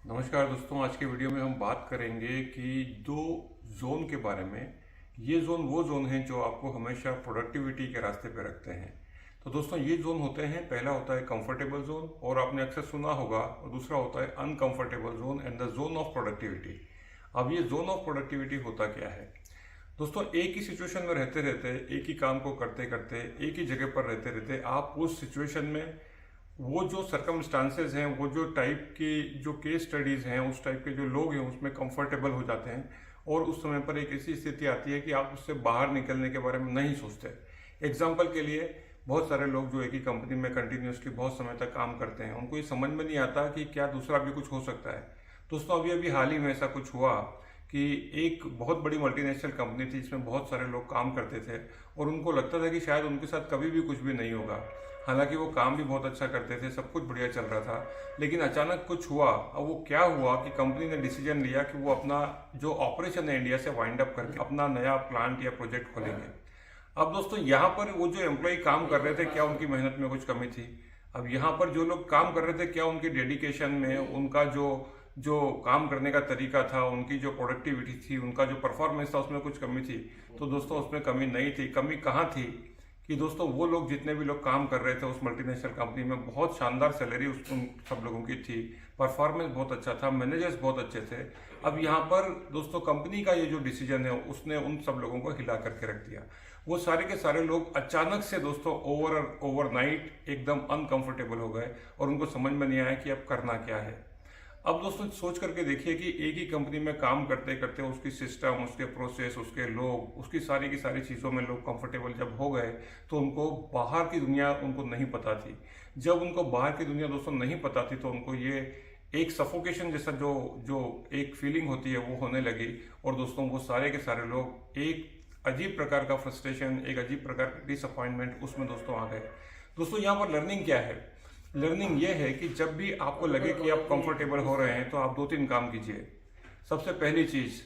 नमस्कार दोस्तों, आज के वीडियो में हम बात करेंगे कि दो जोन के बारे में। ये जोन वो जोन है जो आपको हमेशा प्रोडक्टिविटी के रास्ते पे रखते हैं। तो दोस्तों ये जोन होते हैं, पहला होता है कंफर्टेबल जोन और आपने अक्सर सुना होगा, और दूसरा होता है uncomfortable zone and the zone of productivity. अब ये जोन ऑफ प्रोडक्टिविटी होता क्या है दोस्तों? एक ही सिचुएशन में रहते रहते, एक ही काम को करते करते, एक ही जगह पर रहते रहते आप उस सिचुएशन में वो जो सर्कमस्टांसेस हैं, वो जो टाइप की जो केस स्टडीज़ हैं, उस टाइप के जो लोग हैं उसमें कंफर्टेबल हो जाते हैं और उस समय पर एक ऐसी स्थिति आती है कि आप उससे बाहर निकलने के बारे में नहीं सोचते। एग्जाम्पल के लिए, बहुत सारे लोग जो एक ही कंपनी में कंटिन्यूसली बहुत समय तक काम करते हैं, उनको ये समझ में नहीं आता कि क्या दूसरा भी कुछ हो सकता है। दोस्तों अभी अभी हाल ही में ऐसा कुछ हुआ कि एक बहुत बड़ी मल्टीनेशनल कंपनी थी जिसमें बहुत सारे लोग काम करते थे और उनको लगता था कि शायद उनके साथ कभी भी कुछ भी नहीं होगा। हालांकि वो काम भी बहुत अच्छा करते थे, सब कुछ बढ़िया चल रहा था, लेकिन अचानक कुछ हुआ। अब वो क्या हुआ कि कंपनी ने डिसीजन लिया कि वो अपना जो ऑपरेशन है इंडिया से वाइंड अप करके अपना नया प्लांट या प्रोजेक्ट खोलेंगे। अब दोस्तों यहाँ पर वो जो एम्प्लॉय काम कर रहे थे, क्या उनकी मेहनत में कुछ कमी थी? अब यहाँ पर जो लोग काम कर रहे थे, क्या उनकी डेडिकेशन में, उनका जो जो काम करने का तरीका था, उनकी जो प्रोडक्टिविटी थी, उनका जो परफॉर्मेंस था, उसमें कुछ कमी थी? तो दोस्तों उसमें कमी नहीं थी। कमी कहाँ थी कि दोस्तों वो लोग, जितने भी लोग काम कर रहे थे उस मल्टीनेशनल कंपनी में, बहुत शानदार सैलरी उन सब लोगों की थी, परफॉर्मेंस बहुत अच्छा था, मैनेजर्स बहुत अच्छे थे। अब यहाँ पर दोस्तों कंपनी का ये जो डिसीजन है उसने उन सब लोगों को हिला करके रख दिया। वो सारे के सारे लोग अचानक से दोस्तों ओवरनाइट एकदम अनकंफर्टेबल हो गए और उनको समझ में नहीं आया कि अब करना क्या है। अब दोस्तों सोच करके देखिए कि एक ही कंपनी में काम करते करते उसकी सिस्टम, उसके प्रोसेस, उसके लोग, उसकी सारी की सारी चीज़ों में लोग कंफर्टेबल जब हो गए तो उनको बाहर की दुनिया उनको नहीं पता थी। जब उनको बाहर की दुनिया दोस्तों नहीं पता थी तो उनको ये एक सफोकेशन जैसा जो जो एक फीलिंग होती है वो होने लगी। और दोस्तों वो सारे के सारे लोग एक अजीब प्रकार का फ्रस्ट्रेशन, एक अजीब प्रकार का डिसअपॉइंटमेंट उसमें दोस्तों आ गए। दोस्तों यहाँ पर लर्निंग क्या है? लर्निंग ये है कि जब भी आपको लगे कि आप कंफर्टेबल हो रहे हैं तो आप दो तीन काम कीजिए। सबसे पहली चीज,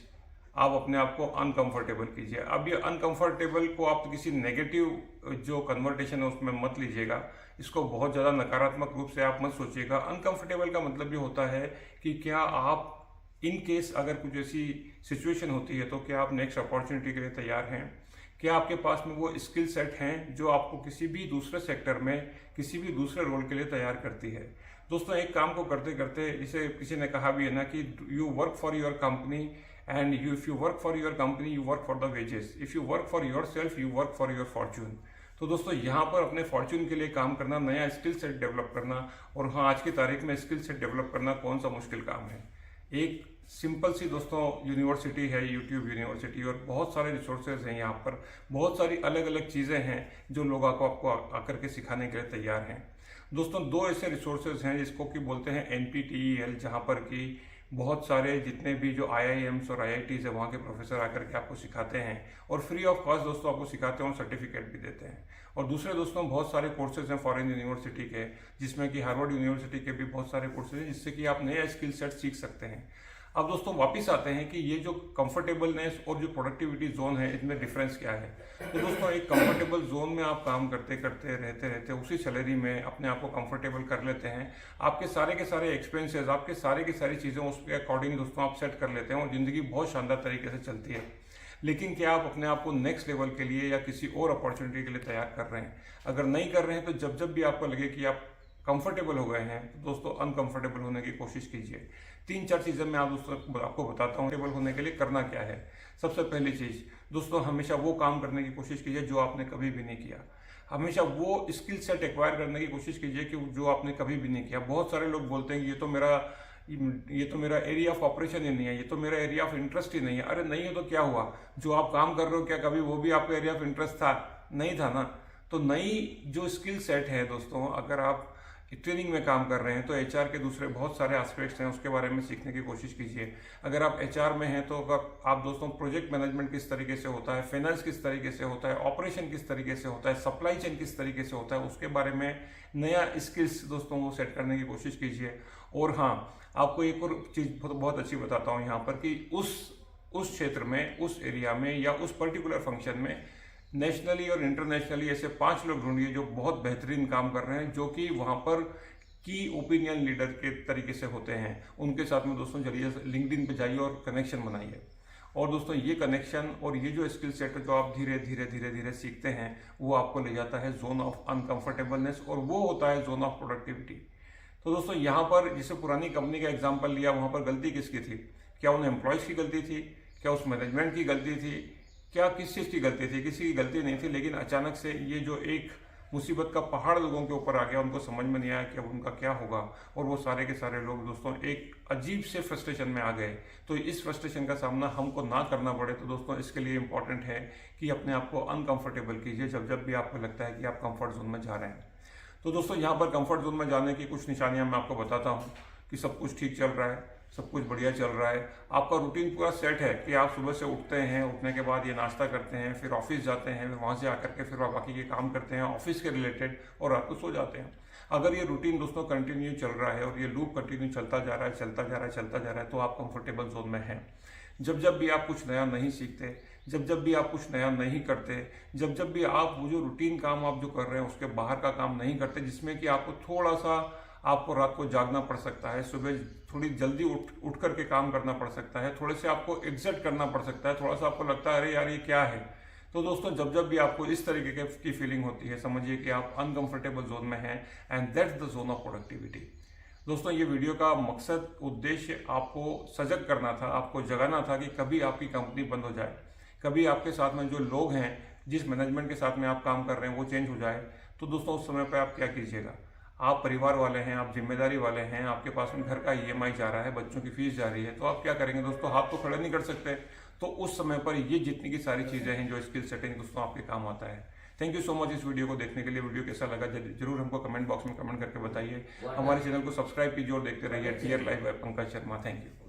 आप अपने आप को अनकंफर्टेबल कीजिए। अब ये अनकंफर्टेबल को आप किसी नेगेटिव जो कन्वर्टेशन है उसमें मत लीजिएगा, इसको बहुत ज़्यादा नकारात्मक रूप से आप मत सोचिएगा। अनकंफर्टेबल का मतलब ये होता है कि क्या आप इन केस अगर कुछ ऐसी सिचुएशन होती है तो क्या आप नेक्स्ट अपॉर्चुनिटी के लिए तैयार हैं? क्या आपके पास में वो स्किल सेट हैं जो आपको किसी भी दूसरे सेक्टर में, किसी भी दूसरे रोल के लिए तैयार करती है? दोस्तों एक काम को करते करते, जिसे किसी ने कहा भी है ना कि you work for your company and you if you work for your company you work for the wages, if you work for your self you work for your Fortune. तो दोस्तों यहाँ पर अपने फॉर्च्यून के लिए काम करना, नया स्किल सेट डेवलप करना, और हाँ आज की तारीख में स्किल सेट डेवलप करना कौन सा मुश्किल काम है? एक सिंपल सी दोस्तों यूनिवर्सिटी है, यूट्यूब यूनिवर्सिटी, और बहुत सारे रिसोर्सेज हैं यहाँ पर, बहुत सारी अलग अलग चीज़ें हैं जो लोग आपको आकर के सिखाने के लिए तैयार हैं। दोस्तों दो ऐसे रिसोर्सेज हैं जिसको कि बोलते हैं NPTEL, जहाँ पर कि बहुत सारे जितने भी जो IIMs और IITs है वहाँ के प्रोफेसर आकर के आपको सिखाते हैं और फ्री ऑफ कॉस्ट दोस्तों आपको सिखाते हैं और सर्टिफिकेट भी देते हैं। और दूसरे दोस्तों बहुत सारे कोर्सेज हैं फॉरेन यूनिवर्सिटी के, जिसमें कि हार्वर्ड यूनिवर्सिटी के भी बहुत सारे कोर्सेज हैं जिससे कि आप नया स्किल सेट सीख सकते हैं। अब दोस्तों वापस आते हैं कि ये जो कंफर्टेबलनेस और जो प्रोडक्टिविटी जोन है, इनमें डिफरेंस क्या है? तो दोस्तों एक कंफर्टेबल जोन में आप काम करते करते रहते रहते उसी सैलरी में अपने आप को कंफर्टेबल कर लेते हैं। आपके सारे के सारे एक्सपेंसेस, आपके सारे की सारी चीज़ें उसके अकॉर्डिंग दोस्तों आप सेट कर लेते हैं और ज़िंदगी बहुत शानदार तरीके से चलती है। लेकिन क्या आप अपने आप को नेक्स्ट लेवल के लिए या किसी और अपॉर्चुनिटी के लिए तैयार कर रहे हैं? अगर नहीं कर रहे हैं तो जब जब भी आपको लगे कि आप कंफर्टेबल हो गए हैं तो दोस्तों अनकंफर्टेबल होने की कोशिश कीजिए। तीन चार चीज़ें मैं आप दोस्तों आपको बताता हूँ कंफर्टेबल होने के लिए करना क्या है। सबसे पहली चीज़ दोस्तों, हमेशा वो काम करने की कोशिश कीजिए जो आपने कभी भी नहीं किया। हमेशा वो स्किल सेट एक्वायर करने की कोशिश कीजिए कि जो आपने कभी भी नहीं किया। बहुत सारे लोग बोलते हैं कि ये तो मेरा एरिया ऑफ ऑपरेशन ही नहीं है, ये तो मेरा एरिया ऑफ इंटरेस्ट ही नहीं है। अरे नहीं है तो क्या हुआ? जो आप काम कर रहे हो क्या कभी वो भी आपका एरिया ऑफ इंटरेस्ट था? नहीं था ना। तो नई जो स्किल सेट है दोस्तों, अगर आप ट्रेनिंग में काम कर रहे हैं तो HR के दूसरे बहुत सारे एस्पेक्ट्स हैं, उसके बारे में सीखने की कोशिश कीजिए। अगर आप HR में हैं तो आप दोस्तों प्रोजेक्ट मैनेजमेंट किस तरीके से होता है, फाइनेंस किस तरीके से होता है, ऑपरेशन किस तरीके से होता है, सप्लाई चेन किस तरीके से होता है, उसके बारे में नया स्किल्स दोस्तों वो सेट करने की कोशिश कीजिए। और हाँ, आपको एक और चीज़ बहुत अच्छी बताता हूँ यहाँ पर कि उस क्षेत्र में, उस एरिया में या उस पर्टिकुलर फंक्शन में नेशनली और इंटरनेशनली ऐसे 5 लोग ढूंढिए जो बहुत बेहतरीन काम कर रहे हैं, जो कि वहाँ पर की ओपिनियन लीडर के तरीके से होते हैं, उनके साथ में दोस्तों चलिए लिंक्डइन पे जाइए और कनेक्शन बनाइए। और दोस्तों ये कनेक्शन और ये जो स्किल सेट है जो आप धीरे धीरे धीरे धीरे सीखते हैं, वो आपको ले जाता है जोन ऑफ अनकंफर्टेबलनेस, और वो होता है जोन ऑफ प्रोडक्टिविटी। तो दोस्तों यहाँ पर जैसे पुरानी कंपनी का एग्जांपल लिया, वहाँ पर गलती किसकी थी? क्या उन एम्प्लॉयज़ की गलती थी? क्या उस मैनेजमेंट की गलती थी? क्या किस चीज़ की गलती थी? किसी की गलती नहीं थी, लेकिन अचानक से ये जो एक मुसीबत का पहाड़ लोगों के ऊपर आ गया, उनको समझ में नहीं आया कि अब उनका क्या होगा, और वो सारे के सारे लोग दोस्तों एक अजीब से फ्रस्ट्रेशन में आ गए। तो इस फ्रस्ट्रेशन का सामना हमको ना करना पड़े, तो दोस्तों इसके लिए इंपॉर्टेंट है कि अपने आप को अनकंफर्टेबल कीजिए जब भी आपको लगता है कि आप कंफर्ट जोन में जा रहे हैं। तो दोस्तों यहाँ पर कंफर्ट जोन में जाने की कुछ निशानियाँ मैं आपको बताता हूँ कि सब कुछ ठीक चल रहा है, सब कुछ बढ़िया चल रहा है, आपका रूटीन पूरा सेट है कि आप सुबह से उठते हैं, उठने के बाद ये नाश्ता करते हैं, फिर ऑफिस जाते हैं, फिर वहाँ से आकर के फिर बाकी के काम करते हैं ऑफिस के रिलेटेड, और रात को सो जाते हैं। अगर ये रूटीन दोस्तों कंटिन्यू चल रहा है और ये लूप कंटिन्यू चलता जा रहा है, तो आप कंफर्टेबल जोन में हैं। जब भी आप कुछ नया नहीं सीखते, जब भी आप कुछ नया नहीं करते, जब भी आप वो जो रूटीन काम आप जो कर रहे हैं उसके बाहर का काम नहीं करते, जिसमें कि आपको थोड़ा सा आपको रात को जागना पड़ सकता है, सुबह थोड़ी जल्दी उठ करके काम करना पड़ सकता है, थोड़े से आपको एग्जिट करना पड़ सकता है, थोड़ा सा आपको लगता है अरे यार ये क्या है। तो दोस्तों जब भी आपको इस तरीके की फीलिंग होती है, समझिए कि आप अनकंफर्टेबल जोन में हैं, and that's the zone of productivity. दोस्तों ये वीडियो का मकसद उद्देश्य आपको सजग करना था, आपको जगाना था कि कभी आपकी कंपनी बंद हो जाए, कभी आपके साथ में जो लोग हैं, जिस मैनेजमेंट के साथ में आप काम कर रहे हैं वो चेंज हो जाए, तो दोस्तों उस समय पर आप क्या कीजिएगा? आप परिवार वाले हैं, आप जिम्मेदारी वाले हैं, आपके पास में घर का ईएमआई जा रहा है, बच्चों की फीस जा रही है, तो आप क्या करेंगे दोस्तों? हाथ तो खड़े नहीं कर सकते। तो उस समय पर ये जितनी की सारी चीज़ें हैं जो स्किल सेटिंग दोस्तों आपके काम आता है। थैंक यू सो मच इस वीडियो को देखने के लिए। वीडियो कैसा लगा जरूर हमको कमेंट बॉक्स में कमेंट करके बताइए। हमारे चैनल को सब्सक्राइब कीजिए और देखते रहिए tier live by Pankaj Sharma. Thank you.